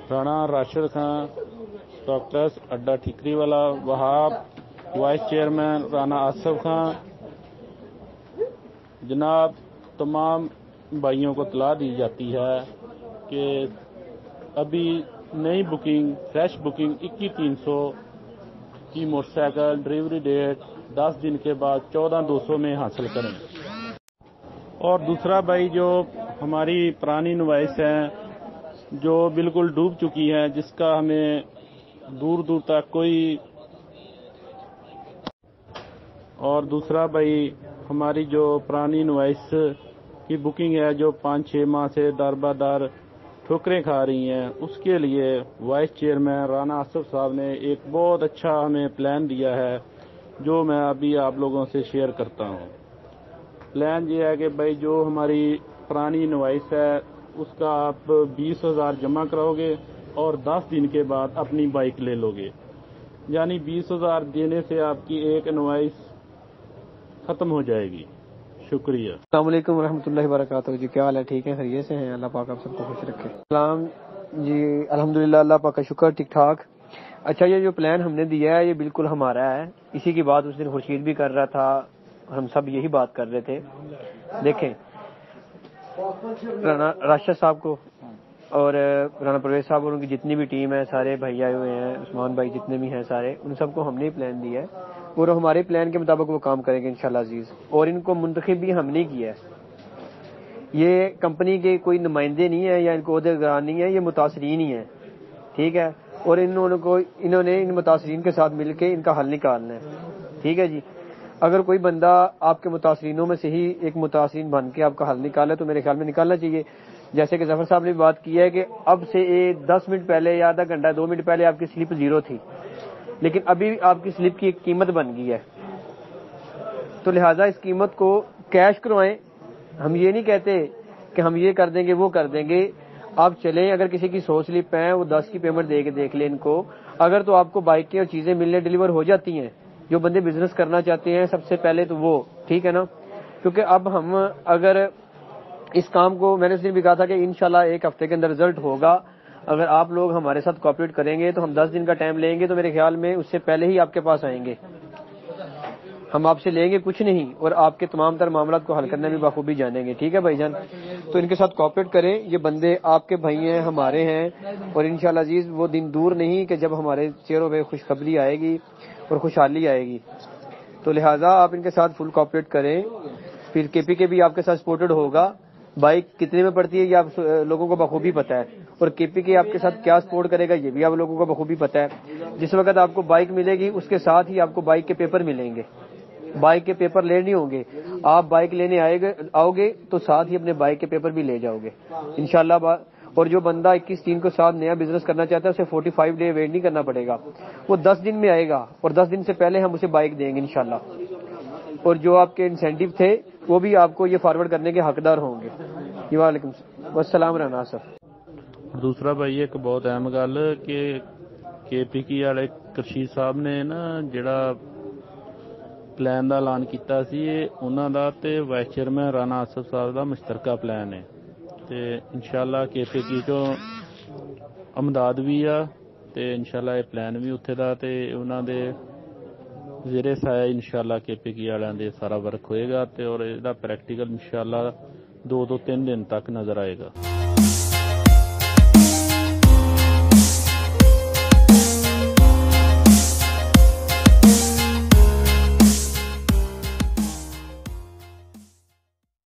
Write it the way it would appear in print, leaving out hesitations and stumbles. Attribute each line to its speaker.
Speaker 1: Rana Rashid Khan, doctors अड्डा ठीकरी वाला Wahab, vice chairman Rana Asif Khan. जनाब, तमाम भाइयों को इत्तला दी जाती है कि अभी नई बुकिंग, फ्रेश बुकिंग 21,300 की मोटरसाइकिल डिलीवरी डेट 10 दिन के बाद 14,200 में हासिल करें। और दूसरा भाई, जो हमारी पुरानी इनवॉइस है जो बिल्कुल डूब चुकी है, जिसका हमें दूर दूर तक कोई, और दूसरा भाई हमारी जो पुरानी इनवॉइस की बुकिंग है जो 5-6 माह से दर बदर ठोकरें खा रही हैं, उसके लिए वाइस चेयरमैन राणा आसिफ साहब ने एक बहुत अच्छा हमें प्लान दिया है जो मैं अभी आप लोगों से शेयर करता हूँ। प्लान ये है कि भाई जो हमारी पुरानी इनवॉइस है उसका आप 20,000 जमा कराओगे और 10 दिन के बाद अपनी बाइक ले लोगे, यानी 20,000 देने से आपकी एक इनवॉइस खत्म हो जाएगी। शुक्रिया।
Speaker 2: अस्सलाम वालेकुम रहमतुल्लाहि व बरकातहू जी, क्या हाल है? ठीक है, खैरियत से हैं? अल्लाह पाक आप सबको खुश रखे। सलाम जी, अल्हम्दुलिल्लाह, अल्लाह पाक का शुक्र, ठीक ठाक। अच्छा, ये जो प्लान हमने दिया है ये बिल्कुल हमारा है। इसी की बात उस दिन खुर्शीद भी कर रहा था, हम सब यही बात कर रहे थे। देखें, राणा राशिद साहब को और राणा परवेज साहब और उनकी जितनी भी टीम है, सारे भाई आए हुए हैं, उस्मान भाई जितने भी हैं सारे, उन सबको हमने ही प्लान दिया है और हमारे प्लान के मुताबिक वो काम करेंगे इंशाल्लाह अजीज। और इनको मुंतखब भी हमने किया है। ये कंपनी के कोई नुमाइंदे नहीं है या इनको ओहदेदार नहीं है, ये मुतासरीन ही है, ठीक है। और इन्होंने इन मुतासरीन के साथ मिलकर इनका हल निकालना है, ठीक है जी। अगर कोई बंदा आपके मुतासरीनों में से ही एक मुतासरीन बन के आपका हल निकाले तो मेरे ख्याल में निकालना चाहिए। जैसे कि जफर साहब ने बात की है कि अब से 10 मिनट पहले या आधा घंटा 2 मिनट पहले आपकी स्लिप 0 थी, लेकिन अभी आपकी स्लिप की एक कीमत बन गई है, तो लिहाजा इस कीमत को कैश करवाएं। हम ये नहीं कहते कि हम ये कर देंगे वो कर देंगे, आप चलें। अगर किसी की 100 स्लिप है वो 10 की पेमेंट दे के देख लें इनको। अगर तो आपको बाइकें और चीजें मिलने डिलीवर हो जाती हैं, जो बंदे बिजनेस करना चाहते हैं सबसे पहले तो वो, ठीक है ना। क्योंकि अब हम अगर इस काम को, मैंने उस दिन भी कहा था कि इंशाल्लाह 1 हफ्ते के अंदर रिजल्ट होगा। अगर आप लोग हमारे साथ कोऑपरेट करेंगे तो हम 10 दिन का टाइम लेंगे, तो मेरे ख्याल में उससे पहले ही आपके पास आएंगे। हम आपसे लेंगे कुछ नहीं और आपके तमाम तर मामला को हल करने में बखूबी जानेंगे, ठीक है भाईजान। तो इनके साथ कोऑपरेट करें, ये बंदे आपके भाई हैं, हमारे हैं, और इंशाल्लाह अजीज वो दिन दूर नहीं कि जब हमारे चेहरों पे खुशखबरी आएगी और खुशहाली आएगी। तो लिहाजा आप इनके साथ फुल कोऑपरेट करें। फिर केपीके भी आपके साथ सपोर्टेड होगा। बाइक कितने में पड़ती है ये आप लोगों को बखूबी पता है, और केपीके आपके साथ क्या सपोर्ट करेगा ये भी आप लोगों को बखूबी पता है। जिस वक्त आपको बाइक मिलेगी उसके साथ ही आपको बाइक के पेपर मिलेंगे। बाइक के पेपर लेने होंगे, आप बाइक लेने आओगे तो साथ ही अपने बाइक के पेपर भी ले जाओगे इंशाल्लाह। और जो बंदा 21-3 को साथ नया बिजनेस करना चाहता है उसे 45 डे वेट नहीं करना पड़ेगा, वो 10 दिन में आएगा और 10 दिन से पहले हम उसे बाइक देंगे इंशाल्लाह। और जो आपके इंसेंटिव थे वो भी आपको ये फॉरवर्ड करने के हकदार होंगे। वालेकुम अस्सलाम राना साहब।
Speaker 1: दूसरा भाई एक बहुत अहम गल कि केपीके वाले करशीद साहब ने ना जिहड़ा प्लान का ऐलान किया सी, उन्हां दा ते वाइस चेयरमैन राणा आसिफ साहब का मुश्तरका प्लान है, तो इंशाल्लाह केपीके चो अमदाद भी आ, ते इंशाल्लाह ये प्लान भी उत्थे दा, ते उन्हां दे ज़ेरे साया इंशाल्लाह केपीके वालियां दे सारा वर्क होएगा, ते और इसदा प्रैक्टिकल इंशाल्लाह 2 ਤੋਂ 3 दिन तक नजर आएगा।